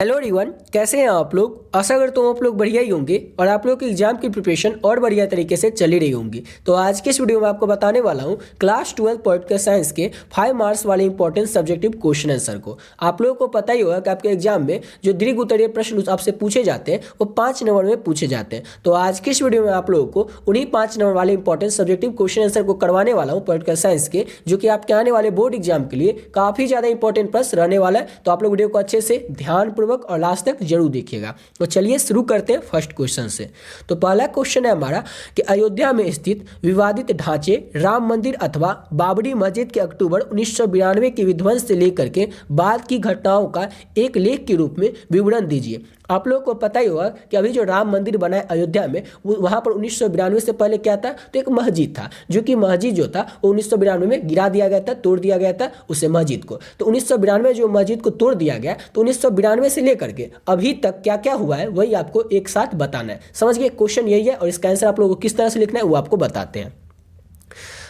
Hello everyone, कैसे हैं आप लोग। आशा करता हूँ आप लोग बढ़िया ही होंगे और आप लोग की एग्जाम की प्रिपरेशन और बढ़िया तरीके से चली रही होंगी। तो आज के इस वीडियो में आपको बताने वाला हूँ क्लास 12 पॉलिटिकल साइंस के 5 मार्क्स वाले इंपॉर्टेंट सब्जेक्टिव क्वेश्चन आंसर को। आप लोगों को पता ही होगा कि आपके एग्जाम में जो दीर्घ उत्तरीय प्रश्न आपसे पूछे जाते हैं वो 5 नंबर में पूछे जाते हैं। तो आज के इस वीडियो में आप लोगों को उन्हीं 5 नंबर वाले इंपॉर्टेंट सब्जेक्टिव क्वेश्चन आंसर को करवाने वाला हूँ पॉलिटिकल साइंस के, जो कि आपके आने वाले बोर्ड एग्जाम के लिए काफी ज्यादा इंपॉर्टेंट प्रश्न रहने वाला है। तो आप लोग वीडियो को अच्छे से ध्यानपूर्वक और लास्ट तक जरूर देखिएगा। तो चलिए शुरू करते हैं फर्स्ट क्वेश्चन से। तो पहला क्वेश्चन है हमारा कि अयोध्या में स्थित विवादित ढांचे राम मंदिर अथवा बाबरी मस्जिद के अक्टूबर 1992 के विध्वंस से लेकर के बाद की घटनाओं का एक लेख के रूप में विवरण दीजिए। आप लोगों को पता ही होगा कि अभी जो राम मंदिर बना है अयोध्या में, वहां पर 1992 से पहले क्या था, तो एक मस्जिद था, जो कि मस्जिद जो था वो 1992 में गिरा दिया गया था, तोड़ दिया गया था उसे मस्जिद को। तो 1992 जो मस्जिद को तोड़ दिया गया, तो 1992 से लेकर के अभी तक क्या क्या हुआ है वही आपको एक साथ बताना है। समझ गए, क्वेश्चन यही है और इसका आंसर आप लोगों को किस तरह से लिखना है वो आपको बताते हैं।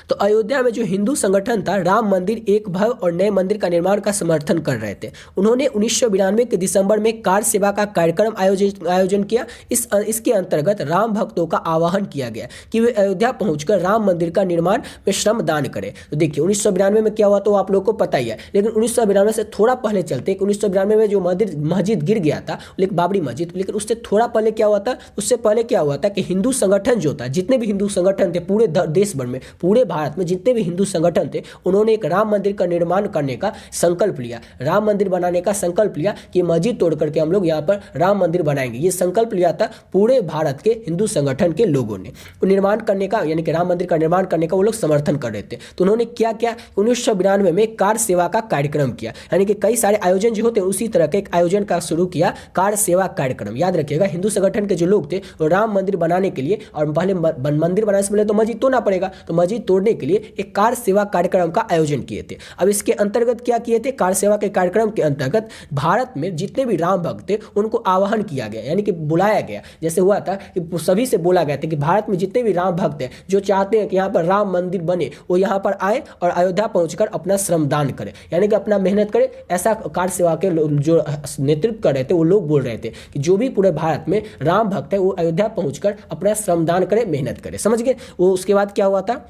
तो अयोध्या में जो हिंदू संगठन था राम मंदिर एक भव्य और नए मंदिर का निर्माण का समर्थन कर रहे थे। उन्होंने 1992 के दिसंबर में कार सेवा का कार्यक्रम आयोजन किया। इसके अंतर्गत राम भक्तों का आह्वान किया गया कि वे अयोध्या पहुंचकर राम मंदिर का निर्माण में श्रम दान करें। तो देखिए 1992 में क्या हुआ तो आप लोग को पता ही है, लेकिन 1992 से थोड़ा पहले चलते कि 1992 में जो मस्जिद गिर गया था, लेकिन बाबरी मस्जिद, लेकिन उससे थोड़ा पहले क्या हुआ था, उससे पहले क्या हुआ था कि हिंदू संगठन जो था, जितने भी हिंदू संगठन थे पूरे देश भर में, पूरे भारत में जितने भी हिंदू संगठन थे, उन्होंने एक राम मंदिर का निर्माण करने का संकल्प लिया, राम मंदिर बनाने का संकल्प लिया कि मस्जिद तोड़ करके हम लोग यहाँ पर राम मंदिर बनाएंगे। ये संकल्प लिया था पूरे भारत के हिंदू संगठन के लोगों ने निर्माण करने का, यानी कि राम मंदिर का निर्माण करने का वो लोग समर्थन कर रहे थे। तो उन्होंने क्या किया, 1992 में कार सेवा का कार्यक्रम किया, यानी कि कई सारे आयोजन जो होते हैं उसी तरह के एक आयोजन का शुरू किया, कार सेवा कार्यक्रम। याद रखिएगा हिंदू संगठन के जो लोग थे वो राम मंदिर बनाने के लिए, और पहले मंदिर बनाने से पहले तो मस्जिद तोड़ना पड़ेगा, तो मस्जिद तोड़ने के लिए एक कार सेवा कार्यक्रम का आयोजन किए थे। अब इसके अंतर्गत क्या किए थे, कार सेवा के कार्यक्रम के अंतर्गत भारत में जितने भी राम भक्त थे उनको आह्वान किया गया, यानी कि बुलाया गया। जैसे हुआ था कि सभी से बोला गया था कि भारत में जितने भी राम भक्त हैं जो चाहते हैं कि यहाँ पर राम मंदिर बने, वो यहाँ पर आए और अयोध्या पहुंचकर अपना श्रमदान करें, यानी कि अपना मेहनत करें। ऐसा कार सेवा के जो नेतृत्व कर रहे थे वो लोग बोल रहे थे कि जो भी पूरे भारत में राम भक्त है वो अयोध्या पहुंचकर अपना श्रमदान करें, मेहनत करें। समझ गए। वो उसके बाद क्या हुआ था,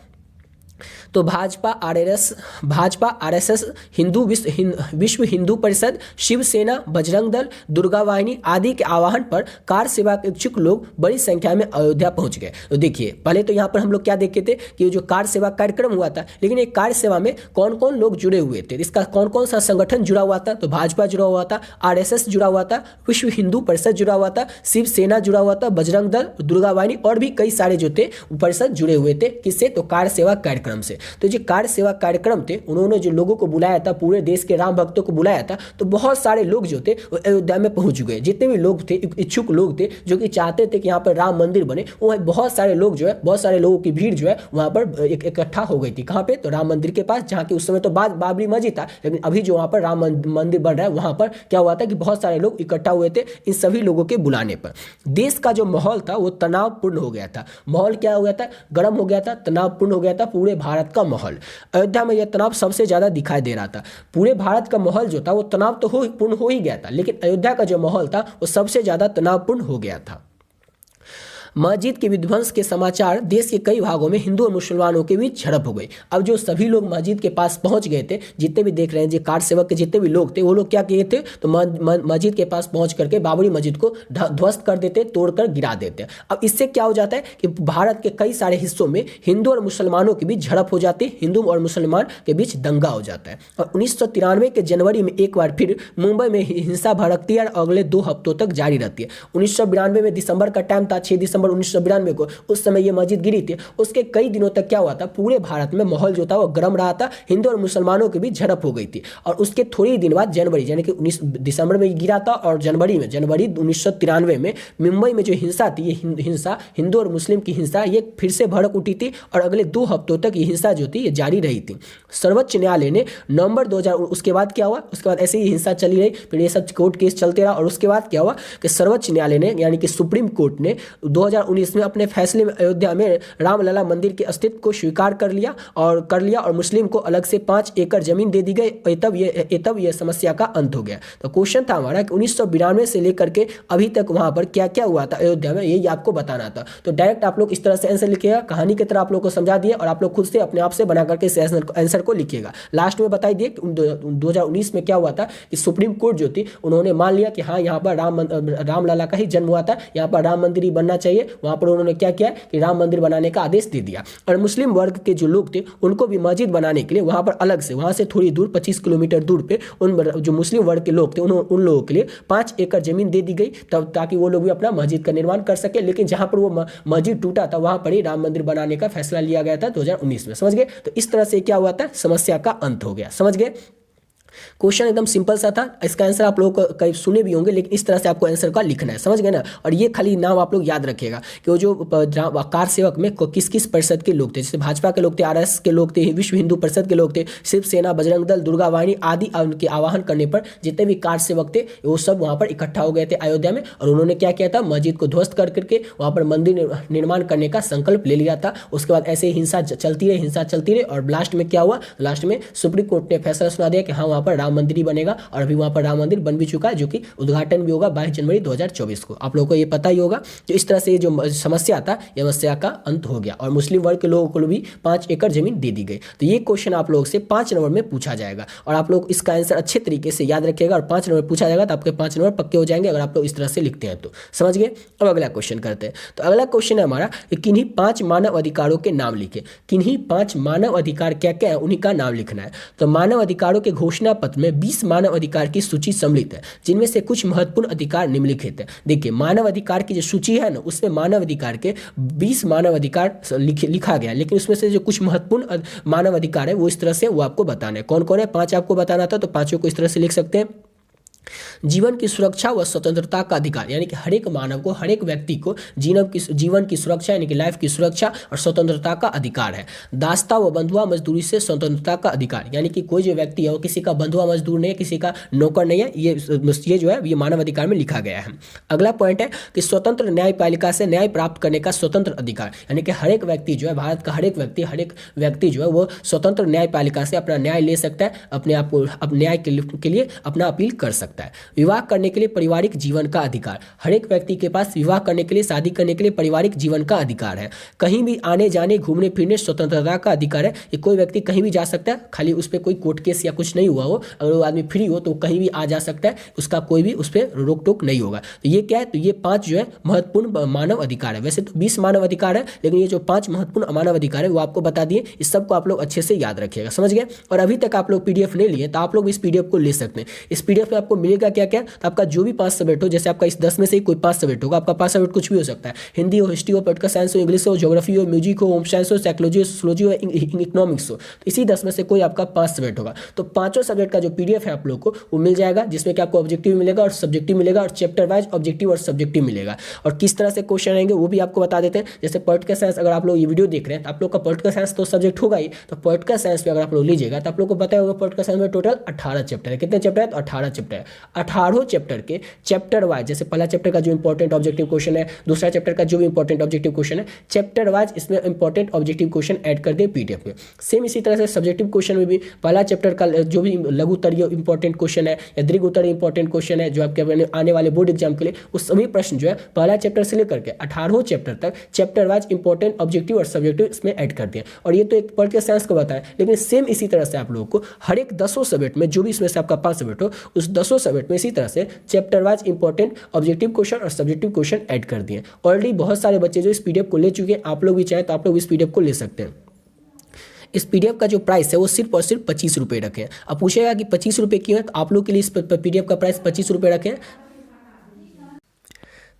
तो भाजपा आरएसएस विश्व हिंदू परिषद, शिवसेना, बजरंग दल, दुर्गा वाहिनी आदि के आह्वान पर कार सेवा के इच्छुक लोग बड़ी संख्या में अयोध्या पहुंच गए। तो देखिए पहले तो यहाँ पर हम लोग क्या देखे थे कि जो कार सेवा कार्यक्रम हुआ था, लेकिन एक कार सेवा में कौन कौन लोग जुड़े हुए थे, इसका कौन कौन सा संगठन जुड़ा हुआ था, तो भाजपा जुड़ा हुआ था, आरएसएस जुड़ा हुआ था, विश्व हिंदू परिषद जुड़ा हुआ था, शिवसेना जुड़ा हुआ था, बजरंग दल, दुर्गा वाहिनी और भी कई सारे जो थे परिषद जुड़े हुए थे। किससे, तो कार सेवा कार्यक्रम से। तो जो कार सेवा कार्यक्रम थे उन्होंने जो लोगों को बुलाया था, पूरे देश के राम भक्तों को बुलाया था, तो बहुत सारे लोग जो थे वो अयोध्या में पहुंच गए। जितने भी लोग थे, इच्छुक लोग थे जो कि चाहते थे कि यहाँ पर राम मंदिर बने, वो बहुत सारे लोग जो है, बहुत सारे लोगों की भीड़ जो है वहां पर इकट्ठा हो गई थी। कहाँ पे, तो राम मंदिर के पास, जहाँ की उस समय तो बाबरी मस्जिद था, लेकिन अभी जो वहां पर राम मंदिर बन रहा है वहां पर क्या हुआ था कि बहुत सारे लोग इकट्ठा हुए थे। इन सभी लोगों के बुलाने पर देश का जो माहौल था वो तनावपूर्ण हो गया था। माहौल क्या हो गया था, गर्म हो गया था, तनावपूर्ण हो गया था पूरे भारत का माहौल। अयोध्या में यह तनाव सबसे ज्यादा दिखाई दे रहा था। पूरे भारत का माहौल जो था वो तनाव तो पूर्ण हो ही गया था, लेकिन अयोध्या का जो माहौल था वो सबसे ज्यादा तनावपूर्ण हो गया था। मस्जिद के विध्वंस के समाचार देश के कई भागों में हिंदू और मुसलमानों के बीच झड़प हो गई। अब जो सभी लोग मस्जिद के पास पहुंच गए थे, जितने भी देख रहे हैं जो कार सेवक के जितने भी लोग थे, वो लोग क्या किए थे, तो मस्जिद के पास पहुंच करके बाबरी मस्जिद को ध्वस्त कर देते, तोड़कर गिरा देते। अब इससे क्या हो जाता है कि भारत के कई सारे हिस्सों में हिंदू और मुसलमानों के बीच झड़प हो जाती है, हिंदू और मुसलमान के बीच दंगा हो जाता है। और 1993 के जनवरी में एक बार फिर मुंबई में हिंसा भड़कती है और अगले 2 हफ्तों तक जारी रहती है। 1992 में दिसंबर का टाइम था, 6 दिसंबर 1992 को, उस समय ये मस्जिद गिरी थी। उसके कई दिनों तक क्या हुआ था, पूरे भारत में माहौल जो था वो गर्म रहा था, हिंदू और मुसलमानों के बीच झड़प हो गई थी। और उसके थोड़ी दिन बाद जनवरी, यानी कि 19 दिसंबर में गिरा था और जनवरी 1993 में मुंबई में जो हिंसा थी, ये हिंसा हिंदू और मुस्लिम की हिंसा ये फिर से भड़क उठी थी और अगले 2 हफ्तों तक ये हिंसा जो थी ये जारी रही थी। सर्वोच्च न्यायालय ने नवंबर 2000, उसके बाद क्या हुआ, उसके बाद ऐसे ही हिंसा चली रही, फिर ये सब कोर्ट केस चलते रहा और उसके बाद क्या हुआ कि सर्वोच्च न्यायालय ने, यानी कि सुप्रीम कोर्ट ने 2019 में अपने फैसले में अयोध्या में रामलला मंदिर के अस्तित्व को स्वीकार कर लिया और मुस्लिम को अलग से 5 एकड़ जमीन दे दी गई। तब ये समस्या का अंत हो गया। तो क्वेश्चन था हमारा कि 1992 से लेकर के अभी तक वहां पर क्या क्या हुआ था अयोध्या में, यही आपको बताना था। तो डायरेक्ट आप लोग इस तरह से आंसर लिखिएगा, कहानी की तरह आप लोग को समझा दिया और आप लोग खुद से अपने आप से बना करके इस आंसर को लिखिएगा। लास्ट में बताई दिए कि 2019 में क्या हुआ था कि सुप्रीम कोर्ट जो थी उन्होंने मान लिया कि हाँ यहाँ पर रामलला का ही जन्म हुआ था, यहाँ पर राम मंदिर ही बनना चाहिए। वहां पर उन्होंने क्या किया कि राम मंदिर बनाने का आदेश दे दिया। और मुस्लिम वर्ग के जो लोग थे उनको भी मस्जिद बनाने के लिए वहां पर अलग से, वहां से थोड़ी दूर 25 किलोमीटर दूर पे उन जो मुस्लिम वर्ग के लोग थे उन लोगों के लिए 5 एकड़ जमीन दे दी गई, तब ताकि वो लोग भी अपना मस्जिद का निर्माण कर सके। लेकिन जहां पर वो मस्जिद टूटा था वहां पर ही राम मंदिर बनाने का फैसला लिया गया था 2019 में। समझ गए? तो इस तरह से क्या हुआ था, समस्या का अंत हो गया। समझ गए? क्वेश्चन एकदम सिंपल सा था। इसका आंसर आप लोग कहीं सुने भी होंगे, लेकिन इस तरह से आपको आंसर का लिखना है। समझ गए ना? और ये खाली नाम आप लोग याद रखिएगा कि वो जो कार सेवक में किस किस परिषद के लोग थे, जैसे भाजपा के लोग थे, आरएस के लोग थे, विश्व हिंदू परिषद के लोग थे, शिवसेना, बजरंग दल, दुर्गा वाहिनी आदि। उनके आह्वान करने पर जितने भी कार सेवक थे वो सब वहाँ पर इकट्ठा हो गए थे अयोध्या में, और उन्होंने क्या किया था, मस्जिद को ध्वस्त कर करके वहाँ पर मंदिर निर्माण करने का संकल्प ले लिया था। उसके बाद ऐसे ही हिंसा चलती रही और लास्ट में क्या हुआ, लास्ट में सुप्रीम कोर्ट ने फैसला सुना दिया कि हाँ वहाँ पर राम मंदिर ही बनेगा। और अभी वहां पर राम मंदिर बन भी चुका है, जो कि उद्घाटन भी होगा 22 जनवरी 2024 को। आप लोगों को ये पता ही होगा। तो इस तरह से जो समस्या था, ये समस्या का अंत हो गया और मुस्लिम वर्ग के लोगों को भी 5 एकड़ जमीन दे दी गई। तो ये क्वेश्चन आप लोगों से 5 नंबर में पूछा जाएगा और आप लोग इसका आंसर अच्छे तरीके से याद रखिएगा। और 5 नंबर पूछा जाएगा तो आपके 5 नंबर पक्के हो जाएंगे अगर आप लोग इस तरह से लिखते हैं तो। समझ गए? अब अगला क्वेश्चन करते हैं। तो अगला क्वेश्चन है हमारा, किन्हीं 5 मानव अधिकारों के नाम लिखे। किन्हीं 5 मानव अधिकार क्या क्या है, उन्हीं का नाम लिखना है। तो मानव अधिकारों के घोषणा पत्र में 20 मानव अधिकार की सूची सम्मिलित है, जिनमें से कुछ महत्वपूर्ण अधिकार निम्नलिखित है। देखिए, मानव अधिकार की जो सूची है ना, उसमें मानव अधिकार के 20 मानव अधिकार लिखा गया, लेकिन उसमें से जो कुछ महत्वपूर्ण मानव अधिकार है वो इस तरह से वो आपको बताना है। कौन कौन है? 5 आपको बताना था, तो पांचों को इस तरह से लिख सकते हैं। जीवन की सुरक्षा व स्वतंत्रता का अधिकार, यानी कि हर एक मानव को, हर एक व्यक्ति को जीवन की सुरक्षा यानी कि लाइफ की सुरक्षा और स्वतंत्रता का अधिकार है। दास्ता व बंधुआ मजदूरी से स्वतंत्रता का अधिकार, यानी कि कोई जो व्यक्ति है वो किसी का बंधुआ मजदूर नहीं है, किसी का नौकर नहीं है। ये जो है ये मानव अधिकार में लिखा गया है। अगला पॉइंट है कि स्वतंत्र न्यायपालिका से न्याय प्राप्त करने का स्वतंत्र अधिकार, यानी कि हर एक व्यक्ति जो है, भारत का हर एक व्यक्ति जो है वो स्वतंत्र न्यायपालिका से अपना न्याय ले सकता है, अपने आप को न्याय के लिए अपना अपील कर सकता है। विवाह करने के लिए पारिवारिक जीवन का अधिकार, हर एक व्यक्ति के पास विवाह करने के लिए, शादी करने के लिए पारिवारिक जीवन का अधिकार है। कहीं भी आने जाने, घूमने फिरने स्वतंत्रता का अधिकार है। ये कोई व्यक्ति कहीं भी जा सकता है, खाली उस पर कोई कोर्ट केस या कुछ नहीं हुआ हो, अगर वो आदमी फ्री हो तो कहीं भी आ जा सकता है, उसका कोई भी उस पर रोक टोक नहीं होगा। तो ये क्या है, तो ये 5 जो है महत्वपूर्ण मानव अधिकार है। वैसे तो 20 मानव अधिकार है, लेकिन ये जो 5 महत्वपूर्ण मानव अधिकार है वो आपको बता दिए। इस सबको आप लोग अच्छे से याद रखिएगा। समझ गए? और अभी तक आप लोग PDF नहीं लिए तो आप लोग इस PDF को ले सकते हैं। इस PDF में आपको मिलेगा क्या क्या, तो आपका जो भी 5 सब्जेक्ट हो, जैसे आपका इस 10 में से ही कोई 5 सब्जेक्ट होगा, आपका 5 सब्जेक्ट कुछ भी हो सकता है, हिंदी हो, हिस्ट्री हो, पॉलिटिकल साइंस हो, इंग्लिश हो, ज्योग्राफी हो, म्यूजिक हो, होम साइंस हो, साइकोलॉजी हो, सोशियोलॉजी हो, इकोनॉमिक्स हो। तो इसी 10 में से कोई आपका 5 सब्जेक्ट होगा। तो पांचों सब्जेक्ट का जो PDF है आप लोग को वो मिल जाएगा, जिसमें कि आपको ऑब्जेक्टिव मिलेगा और सब्जेक्टिव मिलेगा और चैप्टर वाइज ऑब्जेक्टिव और सब्जेक्टिव मिलेगा। और किस तरह से क्वेश्चन आएंगे वो भी आपको बता देते हैं। जैसे पॉलिटिकल साइंस, अगर आप लोग ये वीडियो देख रहे हैं तो आप लोग का पॉलिटिकल साइंस तो सब्जेक्ट होगा ही, तो पॉलिटिकल साइंस पे अगर आप लोग लीजिएगा तो आप लोग को पता होगा पॉलिटिकल साइंस में टोटल 18 चैप्टर है। कितने चैप्टर है? तो 18 चैप्टर है। 18 चैप्टर के चैप्टर वाइज, जैसे पहला चैप्टर का जो इंपॉर्टेंट ऑब्जेक्टिव क्वेश्चन है, दूसरा चैप्टर का जो भी इंपॉर्टेंट ऑब्जेक्टिव क्वेश्चन है, चैप्टर वाइज इसमें इंपॉर्टेंट ऑब्जेक्टिव क्वेश्चन ऐड कर दिए PDF में। सेम इसी तरह से सब्जेक्टिव क्वेश्चन में भी पहला चैप्टर का जो भी लघु उत्तरीय इंपॉर्टेंट क्वेश्चन है या दीर्घ उत्तरीय इंपॉर्टेंट क्वेश्चन है जो आपके आने वाले बोर्ड एग्जाम के लिए, उस सभी प्रश्न जो है पहला चैप्टर से लेकर के 18 चैप्टर तक चैप्टर वाइज इंपॉर्टेंट ऑब्जेक्टिव और सब्जेक्टिव इसमें ऐड कर दिए। और ये तो एक पॉलिटिकल साइंस को बताया, लेकिन सेम इसी तरह से आप लोगों को हर एक 10 सब्जेक्ट में, जो भी इसमें से आपका 5 सब्जेक्ट हो, उस 10 सब्जेक्ट में इसी तरह से chapter wise important objective question और सब्जेक्टिव क्वेश्चन ऐड कर दिए। ऑलरेडी बहुत सारे बच्चे जो इस PDF को ले चुके हैं, आप लोग भी चाहे तो आप लोग इस PDF को ले सकते हैं। इस PDF का जो प्राइस है वो सिर्फ और सिर्फ 25 रुपये रखे हैं। अब पूछेगा कि 25 रुपये क्यों है, तो आप लोग के लिए इस PDF का प्राइस 25 रुपये रखे हैं।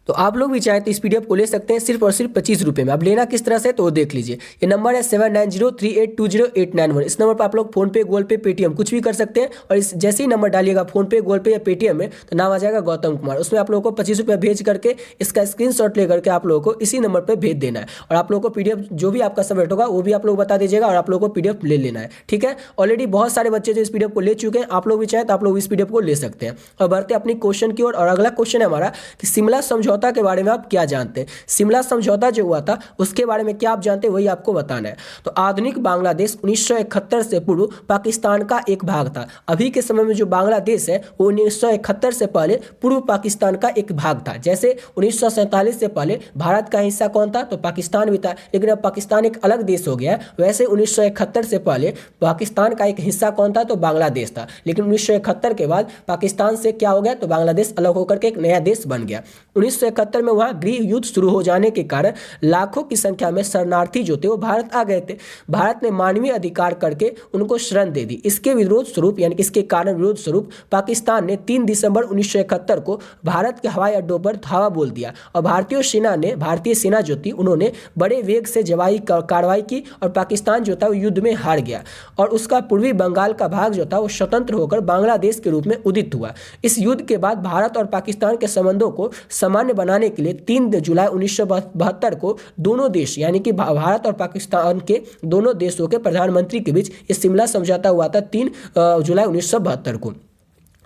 तो आप लोग भी चाहे तो इस PDF को ले सकते हैं सिर्फ और सिर्फ 25 रुपये में। अब लेना किस तरह से, तो वो देख लीजिए। ये नंबर है 7903820891। इस नंबर पर आप लोग फोनपे, गूगल पे, पेटीएम कुछ भी कर सकते हैं। और इस जैसे ही नंबर डालिएगा फोनपे, गूगल पे या पेटीएम में, तो नाम आ जाएगा गौतम कुमार। उसमें आप लोगों को 25 रुपये भेज करके इसका स्क्रीनशॉट ले करके आप लोगों को इसी नंबर पर भेज देना है। और आप लोगों को PDF जो भी आपका सब्जेक्ट होगा वो भी आप लोग बता दीजिएगा और आप लोगों को PDF ले लेना है। ठीक है? ऑलरेडी बहुत सारे बच्चे जो इस PDF को ले चुके हैं, आप लोग भी चाहे तो आप लोग इस PDF को ले सकते हैं। और बढ़ते अपनी क्वेश्चन की ओर। और अगला क्वेश्चन है हमारा कि शिमला समझौता समझौता के बारे में आप क्या जानते हैं? शिमला समझौता जो हुआ था उसके बारे में क्या आप जानते हैं वही आपको बताना है। तो आधुनिक बांग्लादेश 1971 से पूर्व पाकिस्तान का एक भाग था। अभी के समय में जो बांग्लादेश है वो 1971 से पहले पूर्व पाकिस्तान का एक भाग था। जैसे 1947 से पहले भारत का हिस्सा कौन था? तो पाकिस्तान भी था, लेकिन अब पाकिस्तान एक अलग देश हो गया है। वैसे 1971 से पहले पाकिस्तान का एक हिस्सा कौन था? तो बांग्लादेश था। लेकिन 1971 के बाद पाकिस्तान से क्या हो गया? तो बांग्लादेश अलग होकर के एक नया देश बन गया। 1971 में वहाँ गृह युद्ध शुरू हो जाने के कारण लाखों की संख्या में शरणार्थी जो थे वो भारत आ गए थे। भारत ने मानवीय अधिकार करके उनको शरण दे दी। इसके विरोध स्वरूप यानी कि इसके कारण विरोध स्वरूप पाकिस्तान ने 3 दिसंबर 1971 को भारत के हवाई अड्डों पर धावा बोल दिया और भारतीय सेना जो थी उन्होंने बड़े वेग से जवाबी कार्रवाई की और पाकिस्तान जो था वो युद्ध में हार गया और उसका पूर्वी बंगाल का भाग जो था वो स्वतंत्र होकर बांग्लादेश के रूप में उदित हुआ। इस युद्ध के बाद भारत और पाकिस्तान के संबंधों को सामान्य बनाने के लिए 3 जुलाई 1972 को दोनों देश यानी कि भारत और पाकिस्तान के दोनों देशों के प्रधानमंत्री के बीच ये शिमला समझौता हुआ था 3 जुलाई 1972 को।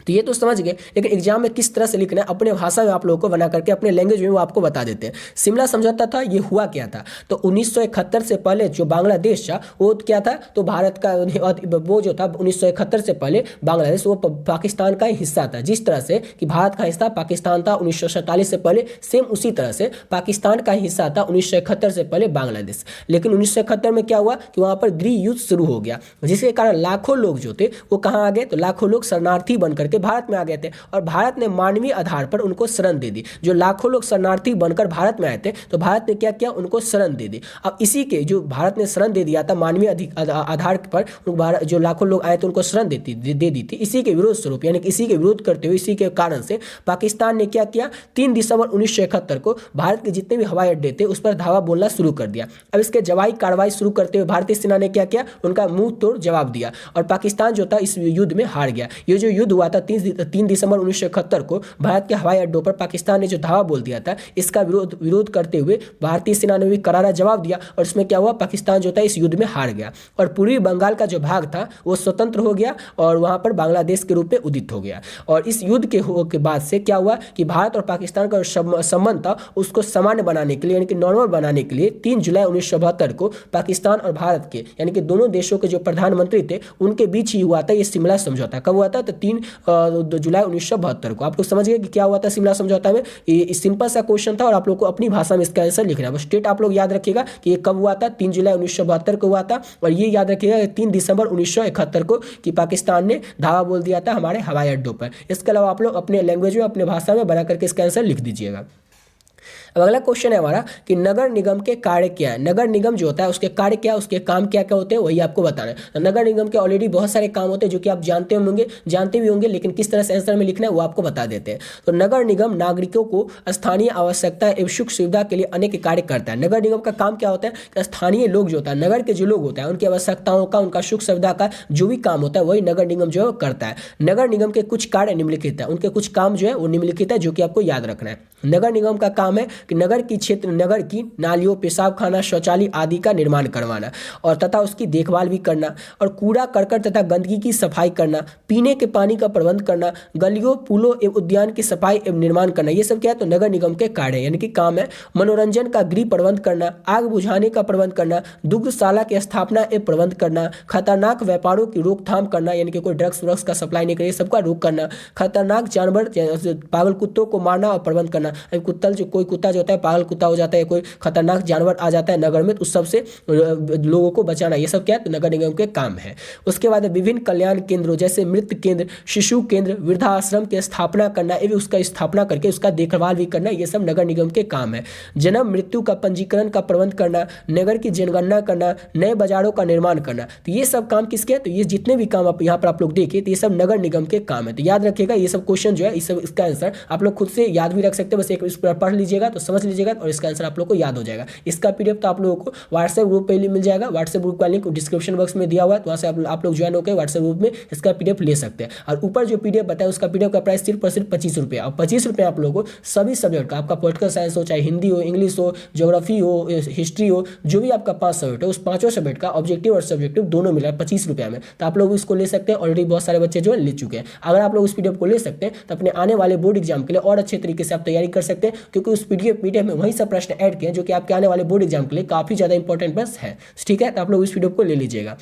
तो ये तो समझ गए, लेकिन एग्जाम में किस तरह से लिखना है अपने भाषा में आप लोगों को बना करके अपने लैंग्वेज में वो आपको बता देते हैं। शिमला समझौता था, ये हुआ क्या था? तो 1971 से पहले जो बांग्लादेश था वो क्या था? तो भारत का वो जो था 1971 से पहले बांग्लादेश वो पाकिस्तान का हिस्सा था। जिस तरह से कि भारत का हिस्सा पाकिस्तान था 1947 से पहले, सेम उसी तरह से पाकिस्तान का हिस्सा था 1971 से पहले बांग्लादेश। लेकिन 1971 में क्या हुआ कि वहाँ पर गृह युद्ध शुरू हो गया, जिसके कारण लाखों लोग जो थे वो कहाँ आ गए? तो लाखों लोग शरणार्थी बनकर भारत में आ गए थे और भारत ने मानवीय आधार पर उनको शरण दे दी। जो लाखों लोग शरणार्थी बनकर भारत में आए थे तो भारत ने क्या किया? उनको शरण दे दी। अब इसी के जो भारत ने शरण दे दिया था मानवीय आधार पर जो लाखों लोग आए थे उनको शरण दे दी थी। इसी के विरोध स्वरूप यानी कि इसी के विरोध करते हुए इसी के कारण से पाकिस्तान ने क्या किया? 3 दिसंबर 1971 को भारत के जितने भी हवाई अड्डे थे उस पर धावा बोलना शुरू कर दिया। अब इसके जवाबी कार्रवाई शुरू करते हुए भारतीय सेना ने क्या किया? उनका मुंह तोड़ जवाब दिया और पाकिस्तान जो था इस युद्ध में हार गया। ये जो युद्ध हुआ था 3 दिसंबर 1971 को भारत के हवाई अड्डों पर पाकिस्तान ने जो धावा बोल दिया था इसका विरोध करते हुए भारतीय सेना ने भी करारा जवाब दिया और इसमें क्या हुआ? पाकिस्तान जो था इस युद्ध में हार गया और पूर्वी बंगाल का जो भाग था वो स्वतंत्र हो गया और वहां पर बांग्लादेश के रूप में उदित हो गया। और इस युद्ध के बाद से क्या हुआ कि भारत और पाकिस्तान का संबंध था उसको सामान्य बनाने के लिए यानी कि नॉर्मल बनाने के लिए 3 जुलाई 1972 को पाकिस्तान और भारत के यानी कि दोनों देशों के जो प्रधानमंत्री थे उनके बीच ही हुआ था ये शिमला समझौता। कब हुआ था? तो 3 जुलाई 1972 को। आप लोग समझ गए कि क्या हुआ था शिमला समझौता में। ये सिंपल सा क्वेश्चन था और आप लोग को अपनी भाषा में इसका आंसर लिखना है। बस डेट आप लोग याद रखिएगा कि ये कब हुआ था? 3 जुलाई 1972 को हुआ था और ये याद रखिएगा 3 दिसंबर 1971 को कि पाकिस्तान ने धावा बोल दिया था हमारे हवाई अड्डों पर। इसके अलावा आप लोग अपने लैंग्वेज में अपने भाषा में बना करके इसका आंसर लिख दीजिएगा। अब अगला क्वेश्चन है हमारा कि नगर निगम के कार्य क्या है? नगर निगम जो होता है उसके कार्य क्या, उसके काम क्या क्या होते हैं वही आपको बताना है। तो नगर निगम के ऑलरेडी बहुत सारे काम होते हैं जो कि आप जानते भी होंगे, लेकिन किस तरह से आंसर में लिखना है वो आपको बता देते हैं। तो नगर निगम नागरिकों को स्थानीय आवश्यकता एवं सुख सुविधा के लिए अनेक कार्य करता है। नगर निगम का काम क्या होता है कि स्थानीय लोग जो होता है, नगर के जो लोग होता है उनकी आवश्यकताओं का, उनका सुख सुविधा का जो भी काम होता है वही नगर निगम जो है करता है। नगर निगम के कुछ कार्य निम्नलिखित है, उनके कुछ काम जो है वो निम्नलिखित है जो कि आपको याद रखना है। नगर निगम का काम है कि नगर की नालियों, पेशाब खाना, शौचालय आदि का निर्माण करवाना और तथा उसकी देखभाल भी करना और कूड़ा करकट तथा गंदगी की सफाई करना, पीने के पानी का प्रबंध करना, गलियों, पुलों एवं उद्यान की सफाई एवं निर्माण करना। ये सब क्या है? तो नगर निगम के कार्य यानी कि काम है। मनोरंजन का गृह प्रबंध करना, आग बुझाने का प्रबंध करना, दुग्धशाला की स्थापना एवं प्रबंध करना, खतरनाक व्यापारों की रोकथाम करना यानी कि कोई ड्रग्स का सप्लाई नहीं करे सबका रोक करना, खतरनाक जानवर पागल कुत्तों को मारना और प्रबंध करना। कोई कुत्ता जो होता है पागल कुत्ता हो जाता है, कोई खतरनाक जानवर आ जाता है नगर में तो उस सबसे लोगों को बचाना, ये सब क्या है? तो नगर निगम के काम है। उसके बाद विभिन्न कल्याण केंद्रों जैसे मृत्यु केंद्र, शिशु केंद्र, वृद्धाश्रम की स्थापना करना एवं उसका स्थापना करके उसका देखभाल भी करना, ये सब नगर निगम के काम है। जन्म मृत्यु का पंजीकरण का प्रबंध करना, नगर की जनगणना करना, नए बाजारों का निर्माण करना, तो ये सब काम किसके हैं? तो ये जितने भी काम आप यहाँ पर आप लोग देखिए तो ये सब नगर निगम के काम है। तो याद रखिएगा ये सब क्वेश्चन जो है, ये सब इसका आंसर आप लोग खुद से याद भी रख सकते हैं, बस एक इस पर पढ़ लीजिए लीजिएगा तो समझ लीजिएगा और इसका आंसर आप लोग को याद हो जाएगा। इसका पीडीएफ तो आप लोगों को व्हाट्सएप ग्रुप पे मिल जाएगा। व्हाट्सएप ग्रुप का लिंक डिस्क्रिप्शन बॉक्स में दिया हुआ है, तो वहाँ से आप लोग ज्वाइन होकर व्हाट्सएप ग्रुप में इसका पीडीएफ ले सकते हैं। और ऊपर जो पीडीएफ बताया उसका पीडीएफ का प्राइस सिर्फ और सिर्फ 25 रुपये। और 25 रुपये आप लोगों को सभी सब्जेक्ट का, आपका पॉलिटिकल साइंस हो, चाहे हिंदी हो, इंग्लिश हो, ज्योग्राफी हो, हिस्ट्री हो, जो भी आपका 5 सब्जेक्ट है उस 5 सब्जेक्ट का ऑब्जेक्टिव और सब्जेक्टिव दोनों मिला है 25 रुपये में। तो आप लोग इसको ले सकते हैं। ऑलरेडी बहुत सारे बच्चे जो है ले चुके हैं। अगर आप लोग उस पीडीएफ को ले सकते हैं तो अपने आने वाले बोर्ड एग्जाम के लिए और अच्छे तरीके से आप तैयारी कर सकते हैं, क्योंकि उस पीडीएफ में वही सब प्रश्न ऐड किए हैं जो कि आपके आने वाले बोर्ड एग्जाम के लिए काफी ज्यादा इंपॉर्टेंट बस है। ठीक है, तो आप लोग इस पीडीएफ को ले लीजिएगा।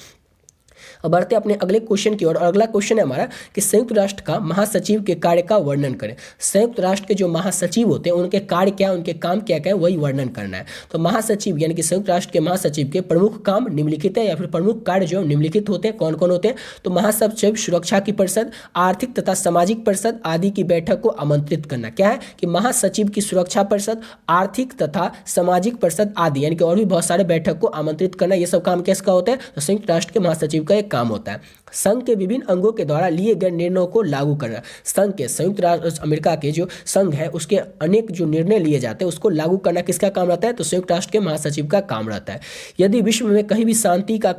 अब बढ़ते अपने अगले क्वेश्चन की ओर। अगला क्वेश्चन है हमारा कि संयुक्त राष्ट्र का महासचिव के कार्य का वर्णन करें। संयुक्त राष्ट्र के जो महासचिव होते हैं उनके कार्य क्या, उनके काम क्या क्या है, वही वर्णन करना है। तो महासचिव यानी कि संयुक्त राष्ट्र के महासचिव के प्रमुख काम निम्नलिखित है, या फिर प्रमुख कार्य जो निम्नलिखित होते हैं। कौन कौन होते हैं? तो महासचिव सुरक्षा की परिषद, आर्थिक तथा सामाजिक परिषद आदि की बैठक को आमंत्रित करना। क्या है कि महासचिव की सुरक्षा परिषद, आर्थिक तथा सामाजिक परिषद आदि यानी कि और भी बहुत सारे बैठक को आमंत्रित करना। ये सब काम किसका होता है? तो संयुक्त राष्ट्र के महासचिव का एक काम होता है। संघ के विभिन्न अंगों के द्वारा लिए गए निर्णयों को लागू करना। संघ के, संयुक्त राष्ट्र अमेरिका के जो संघ है उसके अनेक जो निर्णय लिए जाते हैं उसको लागू करना किसका काम रहता है? तो संयुक्त राष्ट्र के महासचिव का काम रहता है। यदि विश्व में कहीं भी शांति का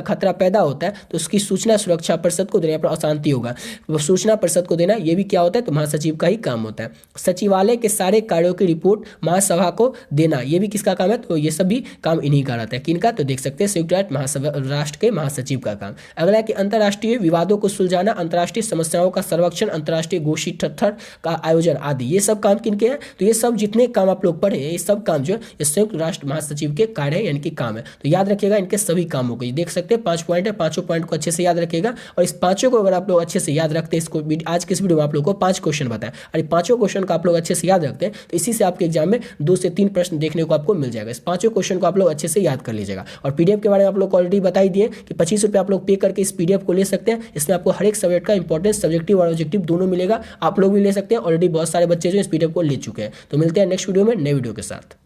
खतरा पैदा होता है तो उसकी सूचना सुरक्षा परिषद को देना, पर अशांति होगा वो सूचना परिषद को देना, ये भी क्या होता है? तो महासचिव का ही काम होता है। सचिवालय के सारे कार्यों की रिपोर्ट महासभा को देना, ये भी किसका काम है? तो ये सभी काम इन्हीं का रहता है। किनका? तो देख सकते हैं संयुक्त राष्ट्र के महासचिव का काम। अगला है कि अंतर्राष्ट्रीय विवादों को सुलझाना, अंतर्राष्ट्रीय समस्याओं का सर्वेक्षण, अंतर्राष्ट्रीय गोष्ठी ठट्ठर का आयोजन आदि, ये सब काम किनके हैं? तो ये सब जितने काम आप लोग पढ़े ये सब काम जो है ये संयुक्त राष्ट्र महासचिव के कार्य है, यानी कि काम है। तो याद रखिएगा इनके सभी कामों को। देख सकते हैं 5 पॉइंट है, 5 पॉइंट को अच्छे से याद रखिएगा। और इस 5 को अगर आप लोग अच्छे से याद रखते हैं, इसको आज के इस वीडियो में आप लोग को 5 क्वेश्चन बताएं और 5 क्वेश्चन को आप लोग अच्छे से याद रखते हैं तो इसी से आपके एग्जाम में 2 से 3 प्रश्न देखने को आपको मिल जाएगा। इस 5 क्वेश्चन को आप लोग अच्छे से याद कर लीजिएगा। और पीडीएफ के बारे में आप लोग ऑलरेडी बता ही दिए कि 25 रुपये आप लोग पे करके इस पीडीएफ को ले सकते हैं। इसमें आपको हर एक सब्जेक्ट का इंपॉर्टेंस, सब्जेक्टिव और ऑब्जेक्टिव दोनों मिलेगा। आप लोग भी ले सकते हैं। ऑलरेडी बहुत सारे बच्चे जो इस पीडीएफ को ले चुके हैं। तो मिलते हैं नेक्स्ट वीडियो में नए वीडियो के साथ।